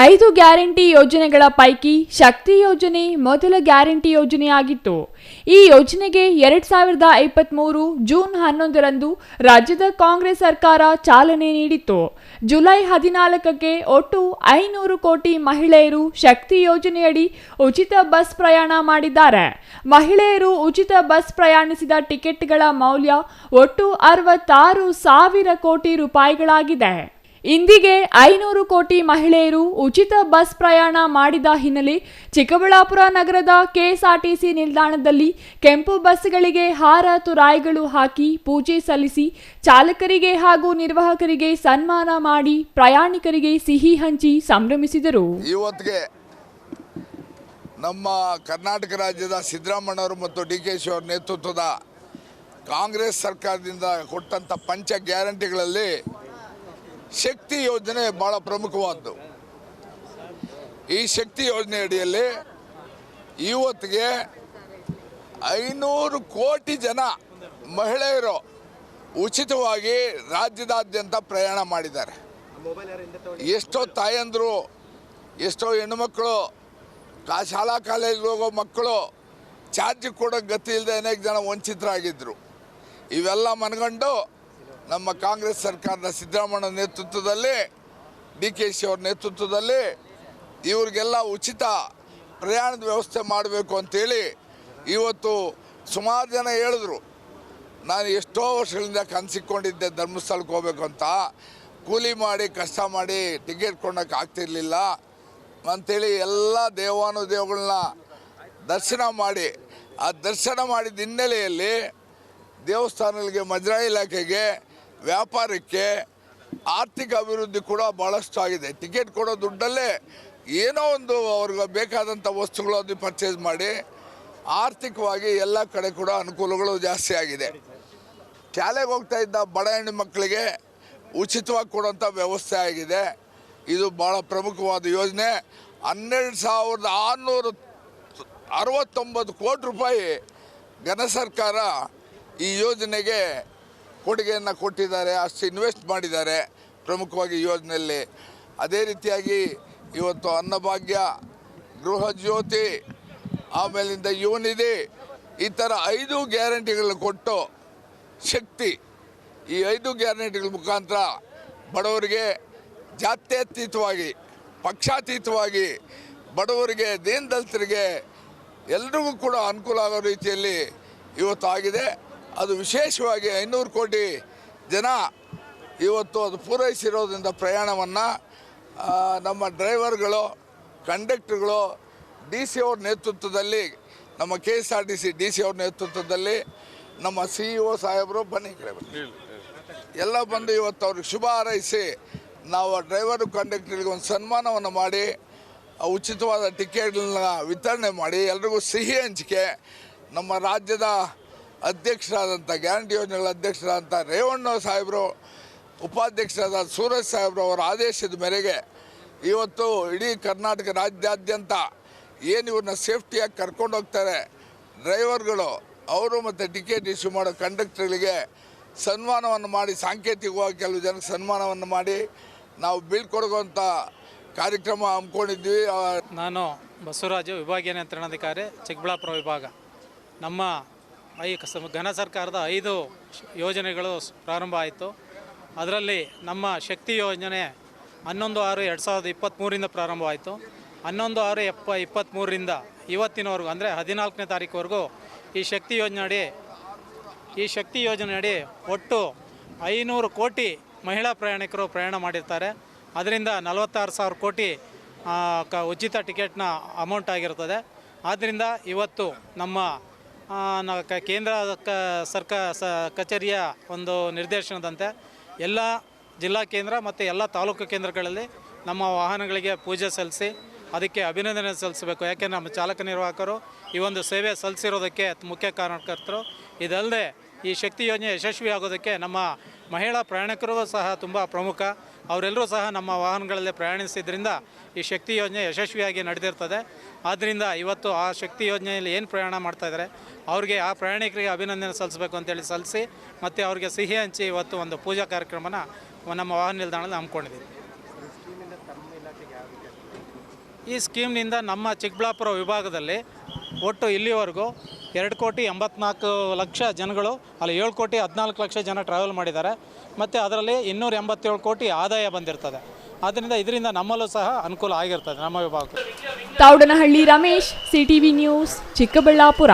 ಐದು ಗ್ಯಾರಂಟಿ ಯೋಜನೆಗಳ ಪೈಕಿ ಶಕ್ತಿ ಯೋಜನೆ ಮೊದಲ ಗ್ಯಾರಂಟಿ ಯೋಜನೆಯಾಗಿತ್ತು. ಈ ಯೋಜನೆಗೆ 2023 ಜೂನ್ 11ರಂದು ರಾಜ್ಯದ ಕಾಂಗ್ರೆಸ್ ಸರ್ಕಾರ ಚಾಲನೆ ನೀಡಿತ್ತು. ಜುಲೈ 14ಕ್ಕೆ ಒಟ್ಟು 500 ಕೋಟಿ ಮಹಿಳೆಯರು ಶಕ್ತಿ ಯೋಜನೆಯಡಿ ಉಚಿತ ಬಸ್ ಪ್ರಯಾಣ ಮಾಡಿದ್ದಾರೆ. ಮಹಿಳೆಯರು ಉಚಿತ ಬಸ್ ಪ್ರಯಾಣಿಸಿದ ಟಿಕೆಟ್ಗಳ ಮೌಲ್ಯ ಒಟ್ಟು 66,000 ಕೋಟಿ ರೂಪಾಯಿಗಳಾಗಿದೆ. ಇಂದಿಗೆ 500 ಕೋಟಿ ಮಹಿಳೆಯರು ಉಚಿತ ಬಸ್ ಪ್ರಯಾಣ ಮಾಡಿದ ಹಿನ್ನೆಲೆ ಚಿಕ್ಕಬಳ್ಳಾಪುರ ನಗರದ ಕೆಎಸ್ಆರ್ಟಿಸಿ ನಿಲ್ದಾಣದಲ್ಲಿ ಕೆಂಪು ಬಸ್ಗಳಿಗೆ ಹಾರ ತುರಾಯಿಗಳು ಹಾಕಿ ಪೂಜೆ ಸಲ್ಲಿಸಿ ಚಾಲಕರಿಗೆ ಹಾಗೂ ನಿರ್ವಾಹಕರಿಗೆ ಸನ್ಮಾನ ಮಾಡಿ ಪ್ರಯಾಣಿಕರಿಗೆ ಸಿಹಿ ಹಂಚಿ ಸಂಭ್ರಮಿಸಿದರು. ಇವತ್ತಿಗೆ ನಮ್ಮ ಕರ್ನಾಟಕ ರಾಜ್ಯದ ಸಿದ್ದರಾಮಯ್ಯವರು ಮತ್ತು ಡಿಕೆಶಿ ಅವರ ನೇತೃತ್ವದ ಕಾಂಗ್ರೆಸ್ ಸರ್ಕಾರದಿಂದ ಕೊಟ್ಟಂಥ ಪಂಚ ಗ್ಯಾರಂಟಿಗಳಲ್ಲಿ ಶಕ್ತಿ ಯೋಜನೆ ಭಾಳ ಪ್ರಮುಖವಾದ್ದು. ಈ ಶಕ್ತಿ ಯೋಜನೆ ಅಡಿಯಲ್ಲಿ ಇವತ್ತಿಗೆ 500 ಕೋಟಿ ಜನ ಮಹಿಳೆಯರು ಉಚಿತವಾಗಿ ರಾಜ್ಯದಾದ್ಯಂತ ಪ್ರಯಾಣ ಮಾಡಿದ್ದಾರೆ. ಎಷ್ಟೋ ತಾಯಂದರು, ಎಷ್ಟೋ ಹೆಣ್ಣುಮಕ್ಕಳು, ಶಾಲಾ ಕಾಲೇಜಿಗೆ ಹೋಗೋ ಮಕ್ಕಳು ಚಾರ್ಜ್ ಕೊಡೋ ಗತಿ ಇಲ್ಲದೆ ಅನೇಕ ಜನ ವಂಚಿತರಾಗಿದ್ದರು. ಇವೆಲ್ಲ ಮನಗಂಡು ನಮ್ಮ ಕಾಂಗ್ರೆಸ್ ಸರ್ಕಾರದ ಸಿದ್ದರಾಮಯ್ಯ ನೇತೃತ್ವದಲ್ಲಿ, ಡಿಕೆಶಿ ಅವ್ರ ನೇತೃತ್ವದಲ್ಲಿ ಇವ್ರಿಗೆಲ್ಲ ಉಚಿತ ಪ್ರಯಾಣದ ವ್ಯವಸ್ಥೆ ಮಾಡಬೇಕು ಅಂತೇಳಿ ಇವತ್ತು ಸುಮಾರು ಜನ ಹೇಳಿದ್ರು. ನಾನು ಎಷ್ಟೋ ವರ್ಷಗಳಿಂದ ಕನಸಿಕೊಂಡಿದ್ದೆ ಧರ್ಮಸ್ಥಳಕ್ಕೆ ಹೋಗ್ಬೇಕು ಅಂತ, ಕೂಲಿ ಮಾಡಿ ಕಷ್ಟ ಮಾಡಿ ಟಿಕೆಟ್ ಕೊಂಡೋಕ್ಕೆ ಆಗ್ತಿರ್ಲಿಲ್ಲ ಅಂಥೇಳಿ ಎಲ್ಲ ದೇವಾನುದೇವಗಳನ್ನ ದರ್ಶನ ಮಾಡಿ, ಆ ದರ್ಶನ ಮಾಡಿದ ಹಿನ್ನೆಲೆಯಲ್ಲಿ ದೇವಸ್ಥಾನಗಳಿಗೆ, ಮಜರಾಯಿ ಇಲಾಖೆಗೆ, ವ್ಯಾಪಾರಕ್ಕೆ, ಆರ್ಥಿಕ ಅಭಿವೃದ್ಧಿ ಕೂಡ ಭಾಳಷ್ಟು ಆಗಿದೆ. ಟಿಕೆಟ್ ಕೊಡೋ ದುಡ್ಡಲ್ಲೇ ಏನೋ ಒಂದು ಅವ್ರಿಗೆ ಬೇಕಾದಂಥ ವಸ್ತುಗಳು ಅದು ಪರ್ಚೇಸ್ ಮಾಡಿ ಆರ್ಥಿಕವಾಗಿ ಎಲ್ಲ ಕಡೆ ಕೂಡ ಅನುಕೂಲಗಳು ಜಾಸ್ತಿ ಆಗಿದೆ. ಶಾಲೆಗೆ ಹೋಗ್ತಾ ಇದ್ದ ಬಡ ಹೆಣ್ಣು ಮಕ್ಕಳಿಗೆ ಉಚಿತವಾಗಿ ಕೊಡೋಂಥ ವ್ಯವಸ್ಥೆ ಆಗಿದೆ. ಇದು ಭಾಳ ಪ್ರಮುಖವಾದ ಯೋಜನೆ. 12,669 ಕೋಟಿ ರೂಪಾಯಿ ಘನ ಸರ್ಕಾರ ಈ ಯೋಜನೆಗೆ ಕೊಡುಗೆಯನ್ನು ಕೊಟ್ಟಿದ್ದಾರೆ. ಅಷ್ಟು ಇನ್ವೆಸ್ಟ್ ಮಾಡಿದ್ದಾರೆ ಪ್ರಮುಖವಾಗಿ ಈ ಯೋಜನೆಯಲ್ಲಿ. ಅದೇ ರೀತಿಯಾಗಿ ಇವತ್ತು ಅನ್ನಭಾಗ್ಯ, ಗೃಹ ಜ್ಯೋತಿ, ಆಮೇಲಿಂದ ಯುವನಿಧಿ, ಈ ಥರ 5 ಗ್ಯಾರಂಟಿಗಳನ್ನ ಕೊಟ್ಟು ಶಕ್ತಿ, ಈ 5 ಗ್ಯಾರಂಟಿಗಳ ಮುಖಾಂತರ ಬಡವರಿಗೆ ಜಾತ್ಯತೀತವಾಗಿ, ಪಕ್ಷಾತೀತವಾಗಿ ಬಡವರಿಗೆ, ದೀನದಲಿತರಿಗೆ ಎಲ್ರಿಗೂ ಕೂಡ ಅನುಕೂಲ ಆಗೋ ರೀತಿಯಲ್ಲಿ ಇವತ್ತು ಆಗಿದೆ. ಅದು ವಿಶೇಷವಾಗಿ 500 ಕೋಟಿ ಜನ ಇವತ್ತು ಅದು ಪೂರೈಸಿರೋದ್ರಿಂದ ಪ್ರಯಾಣವನ್ನು ನಮ್ಮ ಡ್ರೈವರ್ಗಳು, ಕಂಡಕ್ಟರ್ಗಳು, ಡಿ ಸಿ ಅವ್ರ ನೇತೃತ್ವದಲ್ಲಿ, ನಮ್ಮ KSRTC ಡಿ ಸಿ ಅವ್ರ ನೇತೃತ್ವದಲ್ಲಿ ನಮ್ಮ CEO ಸಾಹೇಬರು ಬನ್ನಿ ಎಲ್ಲ ಬಂದು ಇವತ್ತು ಅವ್ರಿಗೆ ಶುಭ ಹಾರೈಸಿ ನಾವು ಡ್ರೈವರು ಕಂಡಕ್ಟರ್ಗೆ ಒಂದು ಸನ್ಮಾನವನ್ನು ಮಾಡಿ ಉಚಿತವಾದ ಟಿಕೆಟ್ಗಳನ್ನ ವಿತರಣೆ ಮಾಡಿ ಎಲ್ರಿಗೂ ಸಿಹಿ ಹಂಚಿಕೆ. ನಮ್ಮ ರಾಜ್ಯದ ಅಧ್ಯಕ್ಷರಾದಂಥ ಗ್ಯಾರಂಟಿ ಯೋಜನೆಗಳ ಅಧ್ಯಕ್ಷರಾದಂಥ ರೇವಣ್ಣ ಸಾಹೇಬರು, ಉಪಾಧ್ಯಕ್ಷರಾದ ಸೂರಜ್ ಸಾಹೇಬರು ಅವರ ಆದೇಶದ ಮೇರೆಗೆ ಇವತ್ತು ಇಡೀ ಕರ್ನಾಟಕ ರಾಜ್ಯಾದ್ಯಂತ ಏನು ಇವ್ರನ್ನ ಸೇಫ್ಟಿಯಾಗಿ ಕರ್ಕೊಂಡು ಹೋಗ್ತಾರೆ ಡ್ರೈವರ್ಗಳು, ಅವರು ಮತ್ತು ಟಿಕೆಟ್ ಇಶ್ಯೂ ಮಾಡೋ ಕಂಡಕ್ಟರ್ಗಳಿಗೆ ಸನ್ಮಾನವನ್ನು ಮಾಡಿ, ಸಾಂಕೇತಿಕವಾಗಿ ಕೆಲವು ಜನಕ್ಕೆ ಸನ್ಮಾನವನ್ನು ಮಾಡಿ ನಾವು ಬೀಳ್ಕೊಡುವಂಥ ಕಾರ್ಯಕ್ರಮ ಹಮ್ಮಿಕೊಂಡಿದ್ವಿ. ನಾನು ಬಸವರಾಜು, ವಿಭಾಗೀಯ ನಿಯಂತ್ರಣಾಧಿಕಾರಿ, ಚಿಕ್ಕಬಳ್ಳಾಪುರ ವಿಭಾಗ. ನಮ್ಮ ಘನ ಸರ್ಕಾರದ 5 ಯೋಜನೆಗಳು ಪ್ರಾರಂಭ ಆಯಿತು. ಅದರಲ್ಲಿ ನಮ್ಮ ಶಕ್ತಿ ಯೋಜನೆ 11/6/2023ರಿಂದ ಪ್ರಾರಂಭವಾಯಿತು. 11/6/23ರಿಂದ ಇವತ್ತಿನವರೆಗೂ ಅಂದರೆ 14ನೇ ತಾರೀಕುವರೆಗೂ ಈ ಶಕ್ತಿ ಯೋಜನೆ ಅಡಿ ಒಟ್ಟು 500 ಕೋಟಿ ಮಹಿಳಾ ಪ್ರಯಾಣಿಕರು ಪ್ರಯಾಣ ಮಾಡಿರ್ತಾರೆ. ಅದರಿಂದ 46,000 ಕೋಟಿ ಉಚಿತ ಟಿಕೆಟ್ನ ಅಮೌಂಟ್ ಆಗಿರ್ತದೆ. ಆದ್ದರಿಂದ ಇವತ್ತು ನಮ್ಮ ಕೇಂದ್ರ ಕಚೇರಿಯ ಒಂದು ನಿರ್ದೇಶನದಂತೆ ಎಲ್ಲ ಜಿಲ್ಲಾ ಕೇಂದ್ರ ಮತ್ತು ಎಲ್ಲ ತಾಲೂಕು ಕೇಂದ್ರಗಳಲ್ಲಿ ನಮ್ಮ ವಾಹನಗಳಿಗೆ ಪೂಜೆ ಸಲ್ಲಿಸಿ ಅದಕ್ಕೆ ಅಭಿನಂದನೆ ಸಲ್ಲಿಸಬೇಕು. ಯಾಕೆಂದರೆ ನಮ್ಮ ಚಾಲಕ ನಿರ್ವಾಹಕರು ಈ ಒಂದು ಸೇವೆ ಸಲ್ಲಿಸಿರೋದಕ್ಕೆ ಮುಖ್ಯ ಕಾರಣಕರ್ತರು. ಇದಲ್ಲದೆ ಈ ಶಕ್ತಿ ಯೋಜನೆ ಯಶಸ್ವಿ ಆಗೋದಕ್ಕೆ ನಮ್ಮ ಮಹಿಳಾ ಪ್ರಯಾಣಿಕರು ಸಹ ತುಂಬ ಪ್ರಮುಖ. ಅವರೆಲ್ಲರೂ ಸಹ ನಮ್ಮ ವಾಹನಗಳಲ್ಲಿ ಪ್ರಯಾಣಿಸಿದ್ರಿಂದ ಈ ಶಕ್ತಿ ಯೋಜನೆ ಯಶಸ್ವಿಯಾಗಿ ನಡೆದಿರ್ತದೆ. ಆದ್ದರಿಂದ ಇವತ್ತು ಆ ಶಕ್ತಿ ಯೋಜನೆಯಲ್ಲಿ ಏನು ಪ್ರಯಾಣ ಮಾಡ್ತಾಯಿದ್ದಾರೆ ಅವ್ರಿಗೆ, ಆ ಪ್ರಯಾಣಿಕರಿಗೆ ಅಭಿನಂದನೆ ಸಲ್ಲಿಸಬೇಕು ಅಂತೇಳಿ ಸಲ್ಲಿಸಿ ಮತ್ತು ಅವ್ರಿಗೆ ಸಿಹಿ ಹಂಚಿ ಇವತ್ತು ಒಂದು ಪೂಜಾ ಕಾರ್ಯಕ್ರಮನ ನಮ್ಮ ವಾಹನ ನಿಲ್ದಾಣದಲ್ಲಿ ಹಮ್ಮಿಕೊಂಡಿದ್ದೀವಿ. ಈ ಸ್ಕೀಮ್ನಿಂದ ನಮ್ಮ ಚಿಕ್ಕಬಳ್ಳಾಪುರ ವಿಭಾಗದಲ್ಲಿ ಒಟ್ಟು ಇಲ್ಲಿವರೆಗೂ 2,84,00,000 ಜನಗಳು, ಅಲ್ಲಿ 7,14,00,000 ಜನ ಟ್ರಾವೆಲ್ ಮಾಡಿದ್ದಾರೆ. ಮತ್ತು ಅದರಲ್ಲಿ 287 ಕೋಟಿ ಆದಾಯ ಬಂದಿರ್ತದೆ. ಆದ್ದರಿಂದ ಇದರಿಂದ ನಮ್ಮಲ್ಲೂ ಸಹ ಅನುಕೂಲ ಆಗಿರ್ತದೆ ನಮ್ಮ ವಿಭಾಗ. Thoudanahalli Ramesh, CTV news, Chikkaballapur.